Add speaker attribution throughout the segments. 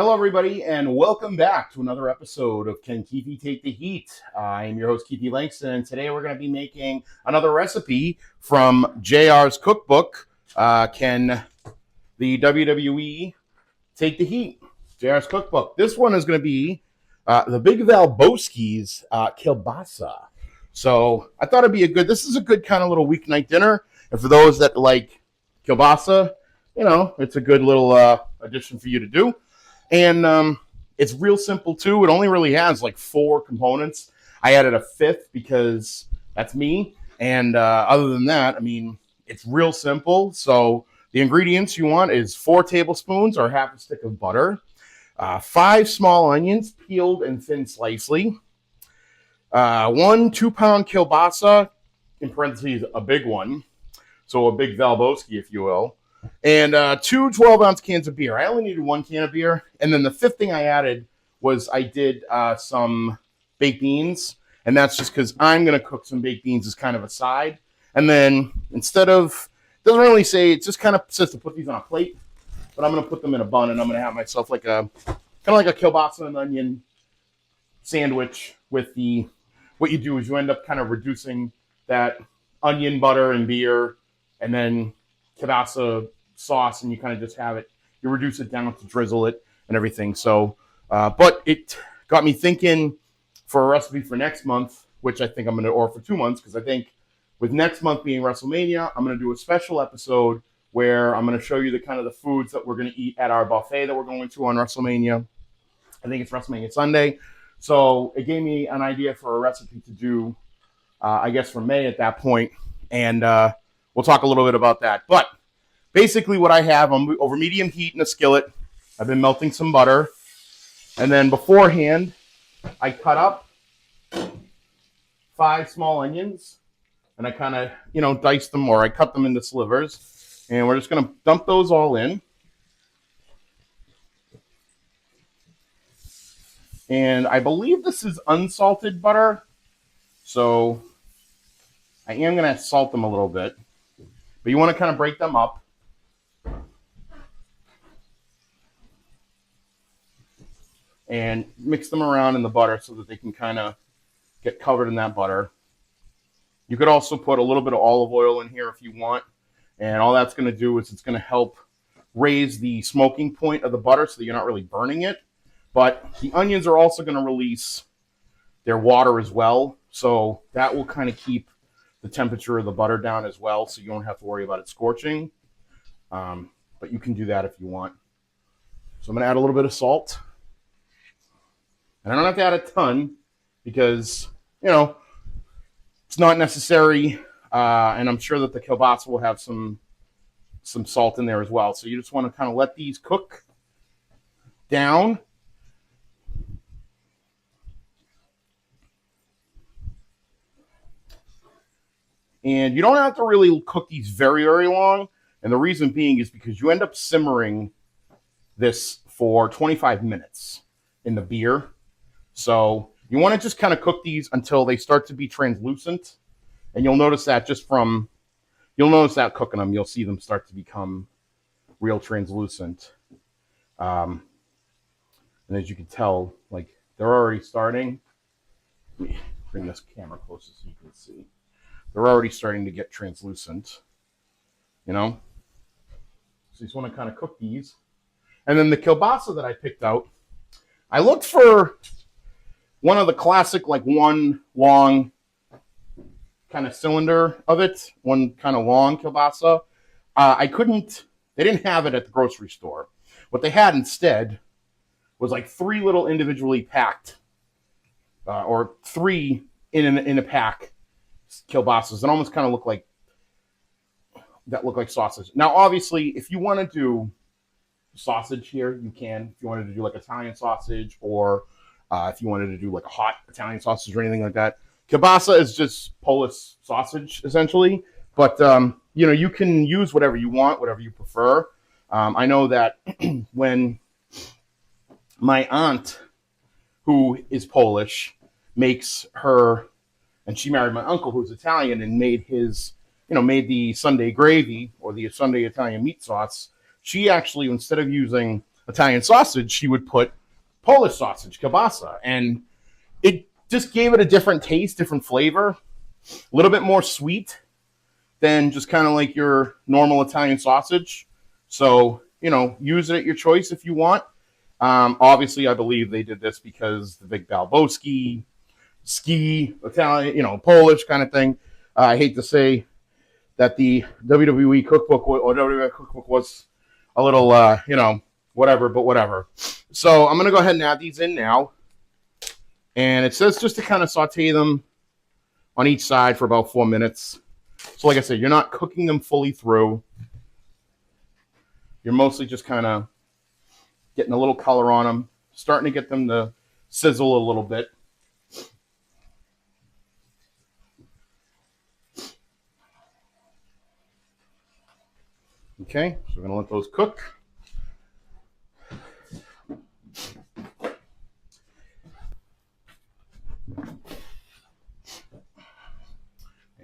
Speaker 1: Hello, everybody, and welcome back to another episode of Can Keithie Take the Heat? I am your host, Keithie Langston, and today we're going to be making another recipe from JR's cookbook. Can the WWE Take the Heat? JR's cookbook. This one is going to be the Big Valbowski's Kielbasa. So I thought this is a good kind of little weeknight dinner. And for those that like kielbasa, it's a good little addition for you to do. And it's real simple, too. It only really has like 4 components. I added a 5th because that's me. And other than that, it's real simple. So the ingredients you want is 4 tablespoons or half a stick of butter, 5 small onions peeled and thin slicely, 1 2-pound kielbasa, in parentheses, a big one. So a big Valbowski, if you will. And 2 12-ounce cans of beer. I only needed 1 can of beer. And then the 5th thing I added was I did some baked beans. And that's just because I'm going to cook some baked beans as kind of a side. And then it doesn't really say, it just kind of says to put these on a plate. But I'm going to put them in a bun, and I'm going to have myself kind of like a kielbasa and onion sandwich with what you do is you end up kind of reducing that onion, butter, and beer, and then kielbasa sauce, and you kind of just have it. You reduce it down to drizzle it and everything. So, but it got me thinking for a recipe for next month, which I think I'm going to, or for 2 months, because I think with next month being WrestleMania, I'm going to do a special episode where I'm going to show you the kind of the foods that we're going to eat at our buffet that we're going to on WrestleMania. I think it's WrestleMania Sunday. So it gave me an idea for a recipe to do, I guess, for May at that point. And we'll talk a little bit about that. But basically what I have, I'm over medium heat in a skillet. I've been melting some butter. And then beforehand, I cut up 5 small onions. And I kind of, dice them, or I cut them into slivers. And we're just going to dump those all in. And I believe this is unsalted butter. So I am going to salt them a little bit. But you want to kind of break them up. And mix them around in the butter so that they can kind of get covered in that butter. You could also put a little bit of olive oil in here if you want. And all that's going to do is it's going to help raise the smoking point of the butter so that you're not really burning it. But the onions are also going to release their water as well. So that will kind of keep the temperature of the butter down as well, so you don't have to worry about it scorching. But you can do that if you want. So I'm going to add a little bit of salt. And I don't have to add a ton because, it's not necessary. And I'm sure that the kielbasa will have some salt in there as well. So you just want to kind of let these cook down. And you don't have to really cook these very, very long. And the reason being is because you end up simmering this for 25 minutes in the beer. So you want to just kind of cook these until they start to be translucent. And you'll notice that cooking them, you'll see them start to become real translucent. And as you can tell, they're already starting. Let me bring this camera closer so you can see. They're already starting to get translucent, So you just want to kind of cook these. And then the kielbasa that I picked out, I looked for one of the classic, one long kind of cylinder of it, one kind of long kielbasa. They didn't have it at the grocery store. What they had instead was 3 little individually packed, or 3 in a pack, kielbasas that almost kind of look like sausage. Now, obviously, if you want to do sausage here, you can. If you wanted to do Italian sausage, or if you wanted to do a hot Italian sausage or anything like that, kielbasa is just Polish sausage essentially. But you can use whatever you want, whatever you prefer. I know that when my aunt, who is Polish, makes her. And she married my uncle, who's Italian, and made the Sunday gravy or the Sunday Italian meat sauce. She actually, instead of using Italian sausage, she would put Polish sausage, kielbasa. And it just gave it a different taste, different flavor, a little bit more sweet than just kind of like your normal Italian sausage. So, use it at your choice if you want. Obviously, I believe they did this because the Big Valbowski, ski, Italian, Polish kind of thing. I hate to say that the WWE cookbook or WWE cookbook was a little, whatever, but whatever. So I'm going to go ahead and add these in now. And it says just to kind of saute them on each side for about 4 minutes. So like I said, you're not cooking them fully through. You're mostly just kind of getting a little color on them, starting to get them to sizzle a little bit. Okay, so we're going to let those cook.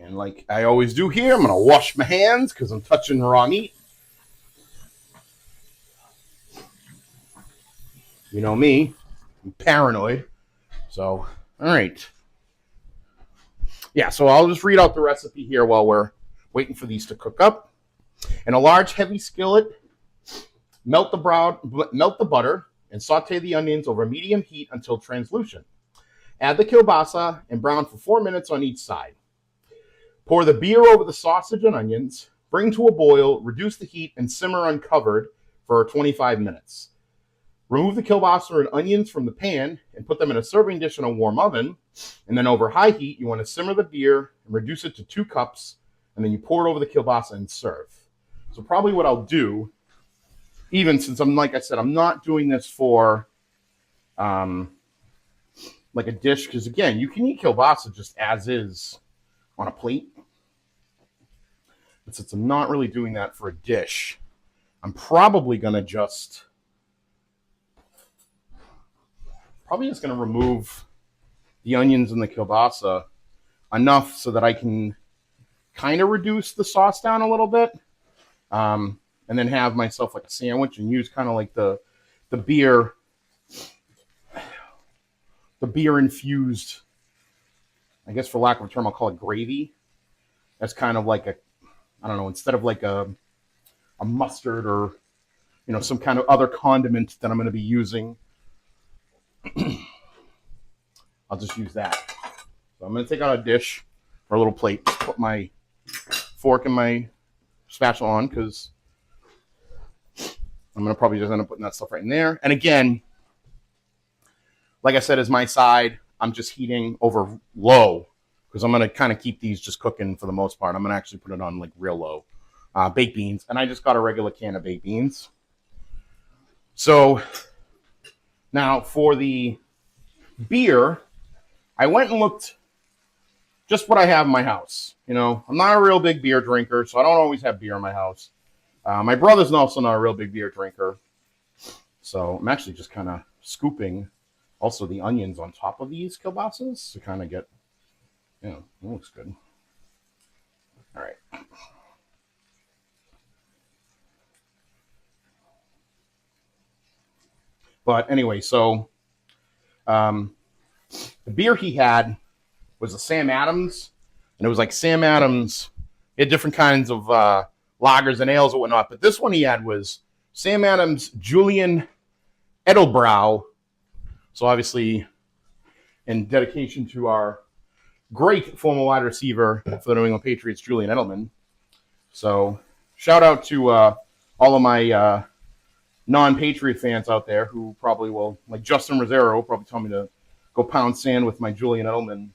Speaker 1: And like I always do here, I'm going to wash my hands because I'm touching raw meat. You know me, I'm paranoid. So, all right. Yeah, so I'll just read out the recipe here while we're waiting for these to cook up. In a large, heavy skillet, melt the butter and saute the onions over medium heat until translucent. Add the kielbasa and brown for 4 minutes on each side. Pour the beer over the sausage and onions, bring to a boil, reduce the heat, and simmer uncovered for 25 minutes. Remove the kielbasa and onions from the pan and put them in a serving dish in a warm oven. And then over high heat, you want to simmer the beer and reduce it to 2 cups. And then you pour it over the kielbasa and serve. So probably what I'll do, even since like I said, I'm not doing this for like a dish. Because again, you can eat kielbasa just as is on a plate. But since I'm not really doing that for a dish, I'm probably going to just remove the onions and the kielbasa enough so that I can kind of reduce the sauce down a little bit, and then have myself like a sandwich and use kind of like the beer infused, I guess for lack of a term, I'll call it gravy. That's kind of like instead of like a mustard or some kind of other condiment that I'm going to be using. I'll just use that. So I'm going to take out a dish or a little plate, put my fork and my spatula on because I'm going to probably just end up putting that stuff right in there. And again, like I said, as my side, I'm just heating over low because I'm going to kind of keep these just cooking for the most part. I'm going to actually put it on like real low. Baked beans. And I just got a regular can of baked beans. So now for the beer, I went and looked just what I have in my house. I'm not a real big beer drinker, so I don't always have beer in my house. My brother's also not a real big beer drinker. So I'm actually just kind of scooping also the onions on top of these kielbasas to kind of get, it looks good. All right. But anyway, so the beer he had was a Sam Adams, and it was like Sam Adams. He had different kinds of lagers and ales and whatnot, but this one he had was Sam Adams Julian Edelbrau. So obviously, in dedication to our great former wide receiver for the New England Patriots, Julian Edelman. So shout out to all of my non-Patriot fans out there who probably will, like Justin Rosero, will probably tell me to go pound sand with my Julian Edelman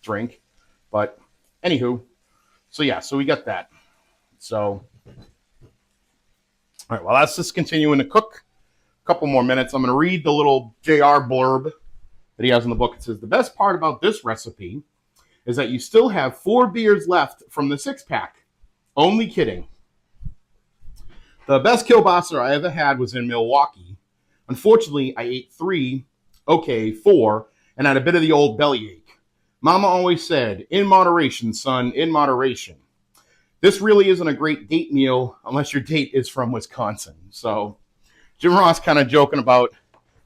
Speaker 1: drink. But anywho, so we got that. So, all right, well, that's just continuing to cook. A couple more minutes. I'm going to read the little JR blurb that he has in the book. It says, the best part about this recipe is that you still have 4 beers left from the 6-pack. Only kidding. The best kielbasa I ever had was in Milwaukee. Unfortunately, I ate 3, 4, and had a bit of the old bellyache. Mama always said, in moderation, son, in moderation. This really isn't a great date meal unless your date is from Wisconsin. So Jim Ross kind of joking about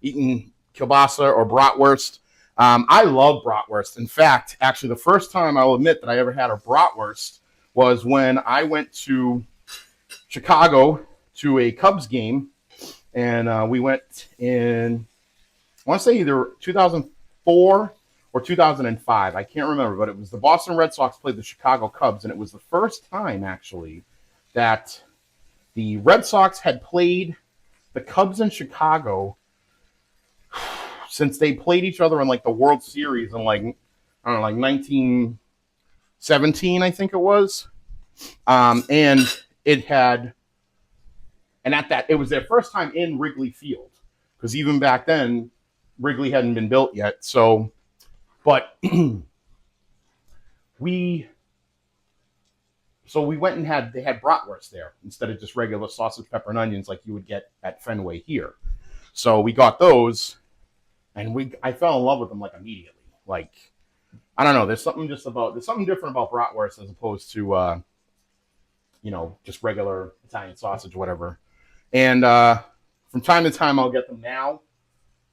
Speaker 1: eating kielbasa or bratwurst. I love bratwurst. In fact, actually, the first time I'll admit that I ever had a bratwurst was when I went to Chicago to a Cubs game, and we went in, I want to say either 2004 or 2005. I can't remember, but it was the Boston Red Sox played the Chicago Cubs, and it was the first time, actually, that the Red Sox had played the Cubs in Chicago since they played each other in like the World Series in like, I don't know, like 1917, I think it was. And it had, and at that, it was their first time in Wrigley Field, because even back then, Wrigley hadn't been built yet. So, but we went and they had bratwurst there instead of just regular sausage, pepper, and onions like you would get at Fenway here. So we got those, and I fell in love with them like immediately. Like, I don't know, there's something different about bratwurst as opposed to just regular Italian sausage or whatever. And from time to time, I'll get them now.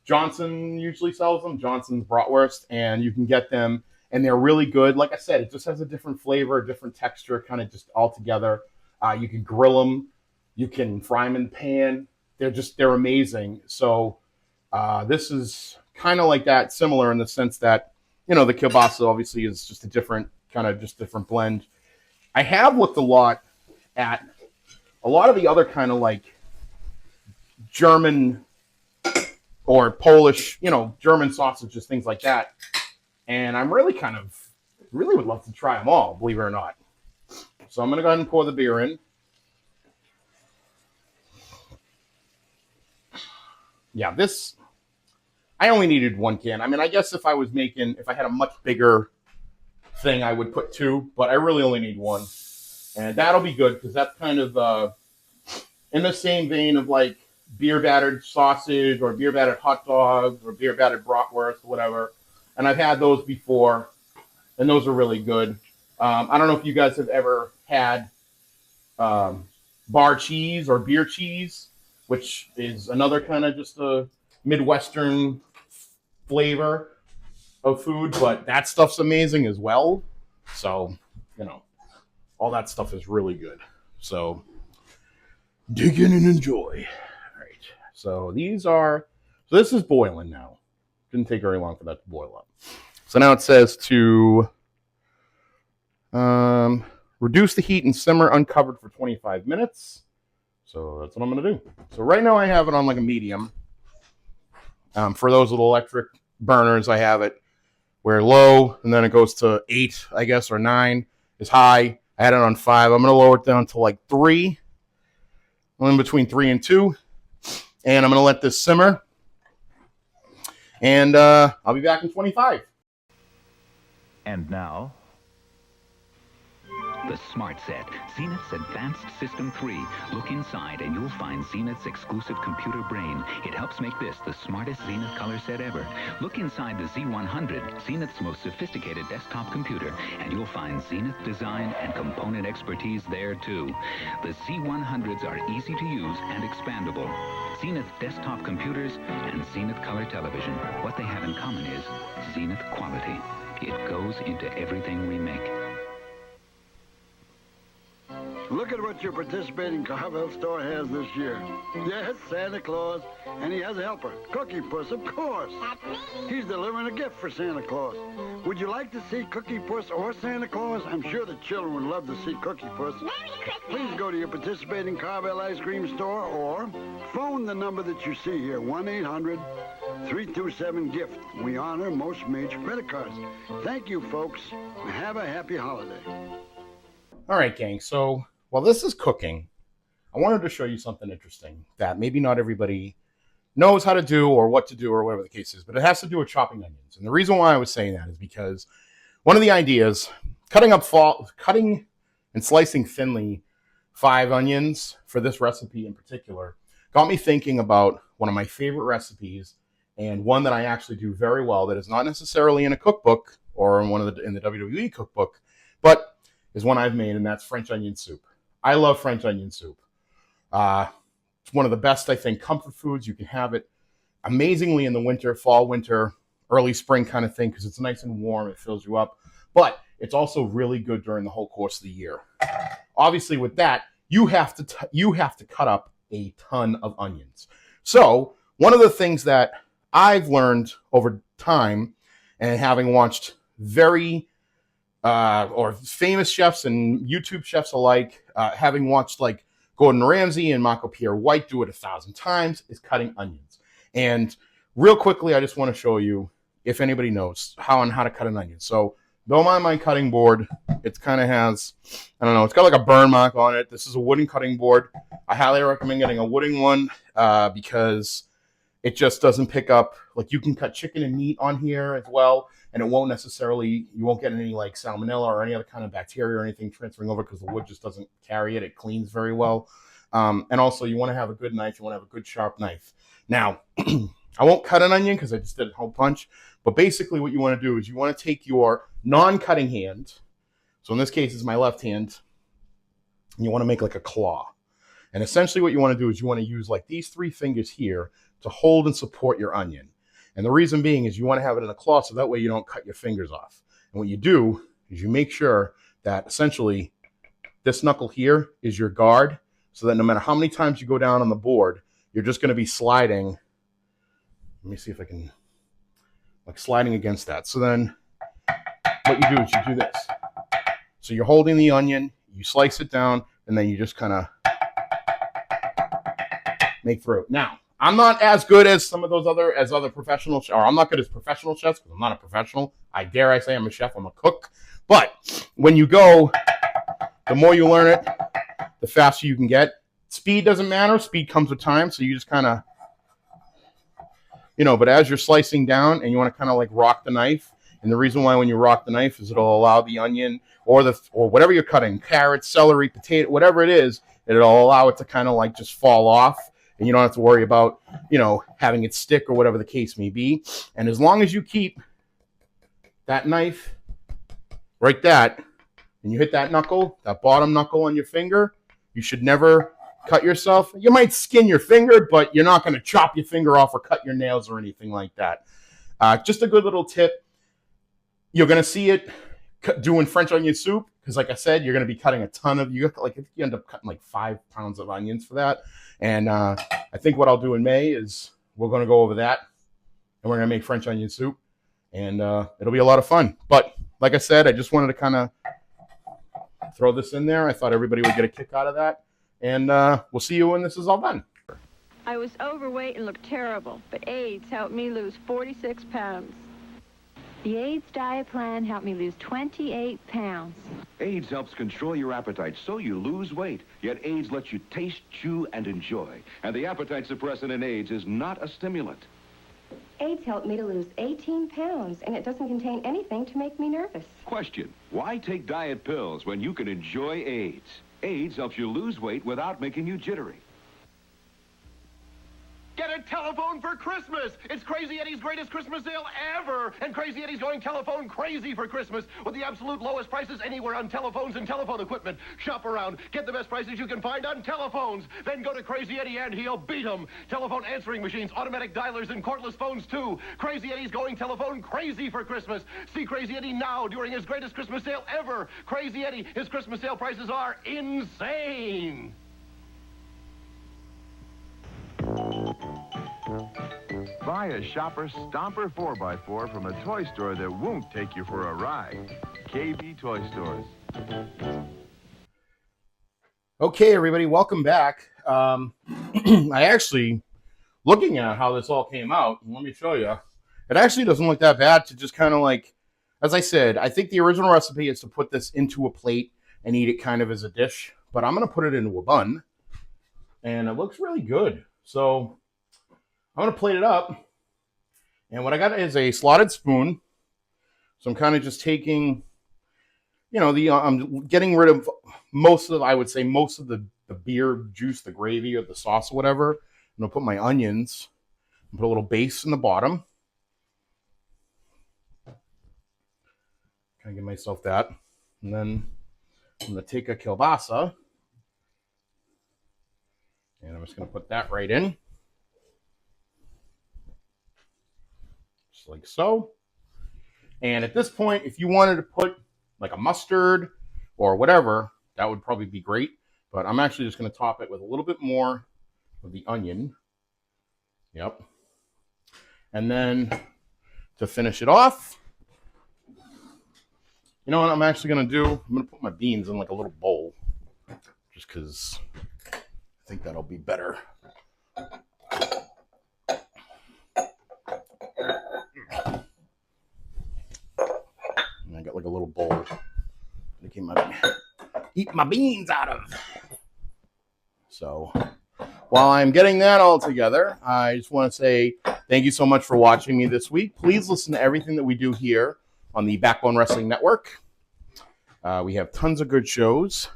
Speaker 1: Johnson usually sells them, Johnson's bratwurst, and you can get them, and they're really good. Like I said, it just has a different flavor, a different texture, kind of just all together. You can grill them, you can fry them in the pan. They're amazing. So this is kind of like that, similar in the sense that, the kielbasa obviously is just a different blend. I have looked a lot at a lot of the other kind of like German or Polish, German sausages, things like that. And I'm really would love to try them all, believe it or not. So I'm going to go ahead and pour the beer in. Yeah, I only needed one can. I mean, I guess if I had a much bigger thing, I would put two, but I really only need one. And that'll be good, because that's kind of in the same vein of like beer battered sausage or beer battered hot dogs or beer battered bratwurst or whatever. And I've had those before, and those are really good. I don't know if you guys have ever had bar cheese or beer cheese, which is another kind of just a Midwestern flavor of food, but that stuff's amazing as well. So, all that stuff is really good. So dig in and enjoy. All right. So this is boiling now. Didn't take very long for that to boil up. So now it says to reduce the heat and simmer uncovered for 25 minutes. So that's what I'm going to do. So right now I have it on like a medium. For those with electric burners, I have it where low, and then it goes to 8, I guess, or 9 is high. I had it on 5. I'm going to lower it down to like 3. I'm in between 3 and 2. And I'm going to let this simmer. And I'll be back in 25.
Speaker 2: And now,
Speaker 3: The Smart Set, Zenith's Advanced System 3. Look inside and you'll find Zenith's exclusive computer brain. It helps make this the smartest Zenith color set ever. Look inside the Z100, Zenith's most sophisticated desktop computer, and you'll find Zenith design and component expertise there too. The Z100s are easy to use and expandable. Zenith desktop computers and Zenith color television. What they have in common is Zenith quality. It goes into everything we make.
Speaker 4: Look at what your participating Carvel store has this year. Yes, Santa Claus, and he has a helper, Cookie Puss, of course.
Speaker 5: That's me.
Speaker 4: He's delivering a gift for Santa Claus. Would you like to see Cookie Puss or Santa Claus? I'm sure the children would love to see Cookie Puss.
Speaker 5: Merry Christmas.
Speaker 4: Please go to your participating Carvel ice cream store or phone the number that you see here, 1-800-327-GIFT. We honor most major credit cards. Thank you, folks. Have a happy holiday.
Speaker 1: All right, gang. So while this is cooking, I wanted to show you something interesting that maybe not everybody knows how to do or what to do or whatever the case is, but it has to do with chopping onions. And the reason why I was saying that is because one of the ideas, cutting and slicing thinly 5 onions for this recipe in particular, got me thinking about one of my favorite recipes and one that I actually do very well that is not necessarily in a cookbook or in the WWE cookbook, but is one I've made, and that's French onion soup. I love French onion soup. It's one of the best, I think, comfort foods. You can have it amazingly in the winter, fall, winter, early spring kind of thing, because it's nice and warm. It fills you up. But it's also really good during the whole course of the year. Obviously, with that, you have to cut up a ton of onions. So one of the things that I've learned over time, and having watched very or famous chefs and YouTube chefs alike, having watched like Gordon Ramsay and Marco Pierre White do it 1,000 times, is cutting onions. And real quickly, I just want to show you, if anybody knows how to cut an onion. So don't mind my cutting board. It kind of has, I don't know, it's got like a burn mark on it. This is a wooden cutting board. I highly recommend getting a wooden one because it just doesn't pick up, like you can cut chicken and meat on here as well, and it won't necessarily, you won't get any like salmonella or any other kind of bacteria or anything transferring over because the wood just doesn't carry it. It cleans very well. And also you want to have a good knife. You want to have a good sharp knife. Now, I won't cut an onion because I just did a whole bunch, but basically what you want to do is you want to take your non-cutting hand, so in this case it's my left hand, and you want to make like a claw. And essentially what you want to do is you want to use like these 3 fingers here to hold and support your onion. And the reason being is you want to have it in a claw so that way you don't cut your fingers off. And what you do is you make sure that essentially this knuckle here is your guard, so that no matter how many times you go down on the board, you're just going to be sliding. Let me see if I can, like sliding against that. So then what you do is you do this. So you're holding the onion, you slice it down, and then you just kind of make through. Now, I'm not as good as some of those other professional, or I'm not good as professional chefs because I'm not a professional. I dare I say I'm a chef, I'm a cook. But when you go, the more you learn it, the faster you can get. Speed doesn't matter. Speed comes with time. So you just kind of, but as you're slicing down and you want to kind of like rock the knife. And the reason why when you rock the knife is it'll allow the onion or whatever you're cutting, carrots, celery, potato, whatever it is, it'll allow it to kind of like just fall off. And you don't have to worry about, having it stick or whatever the case may be. And as long as you keep that knife right that, and you hit that knuckle, that bottom knuckle on your finger, you should never cut yourself. You might skin your finger, but you're not going to chop your finger off or cut your nails or anything like that. Just a good little tip. You're going to see it doing French onion soup because, like I said, you're going to be cutting a ton of, you end up cutting like 5 pounds of onions for that. And I think what I'll do in May is we're going to go over that, and we're going to make French onion soup, and it'll be a lot of fun. But like I said, I just wanted to kind of throw this in there. I thought everybody would get a kick out of that, and we'll see you when this is all done.
Speaker 5: I was overweight and looked terrible, but AIDS helped me lose 46 pounds.
Speaker 6: The AIDS diet plan helped me lose 28 pounds.
Speaker 7: AIDS helps control your appetite so you lose weight. Yet AIDS lets you taste, chew, and enjoy. And the appetite suppressant in AIDS is not a stimulant.
Speaker 8: AIDS helped me to lose 18 pounds, and it doesn't contain anything to make me nervous.
Speaker 7: Question: why take diet pills when you can enjoy AIDS? AIDS helps you lose weight without making you jittery.
Speaker 9: Get a telephone for Christmas! It's Crazy Eddie's greatest Christmas sale ever! And Crazy Eddie's going telephone crazy for Christmas with the absolute lowest prices anywhere on telephones and telephone equipment. Shop around, get the best prices you can find on telephones. Then go to Crazy Eddie and he'll beat them. Telephone answering machines, automatic dialers, and cordless phones too. Crazy Eddie's going telephone crazy for Christmas. See Crazy Eddie now during his greatest Christmas sale ever. Crazy Eddie, his Christmas sale prices are insane.
Speaker 2: Buy a Shopper Stomper 4x4 from a toy store that won't take you for a ride. KB Toy Stores.
Speaker 1: Okay, everybody, welcome back. I actually, looking at how this all came out, let me show you, it actually doesn't look that bad to just kind of like, as I said, I think the original recipe is to put this into a plate and eat it kind of as a dish, but I'm going to put it into a bun, and it looks really good. So I'm going to plate it up, and what I got is a slotted spoon. So I'm kind of just taking, I'm getting rid of most of the beer juice, the gravy or the sauce or whatever. I'm going to put my onions and put a little base in the bottom. Kind of give myself that. And then I'm going to take a kielbasa And I'm just going to put that right in. Just like so. And at this point, if you wanted to put like a mustard or whatever, that would probably be great. But I'm actually just going to top it with a little bit more of the onion. Yep. And then to finish it off, you know what I'm actually going to do? I'm going to put my beans in like a little bowl. Just because I think that'll be better. And I got like a little bowl to eat my beans out of. So while I'm getting that all together, I just want to say thank you so much for watching me this week. Please listen to everything that we do here on the Backbone Wrestling Network. We have tons of good shows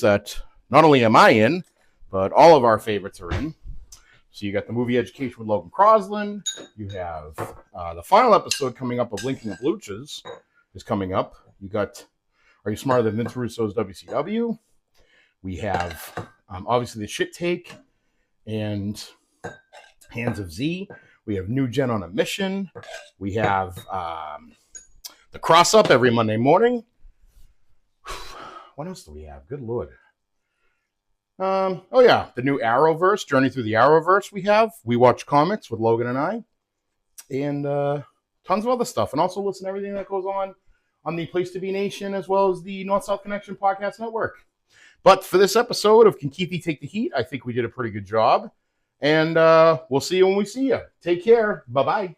Speaker 1: that not only am I in, but all of our favorites are in. So you got the movie Education with Logan Crosland. You have the final episode coming up of Linking Up Luchas is coming up. You got Are You Smarter Than Vince Russo's WCW? We have obviously the Shit Take and Hands of Z. We have New Gen on a Mission. We have the Cross Up every Monday morning. What else do we have? Good Lord. Oh yeah, the new Arrowverse, Journey Through the Arrowverse we have. We Watch Comics with Logan and I. And tons of other stuff. And also listen to everything that goes on the Place to Be Nation as well as the North-South Connection Podcast Network. But for this episode of Can Keithie Take the Heat, I think we did a pretty good job. And we'll see you when we see you. Take care. Bye-bye.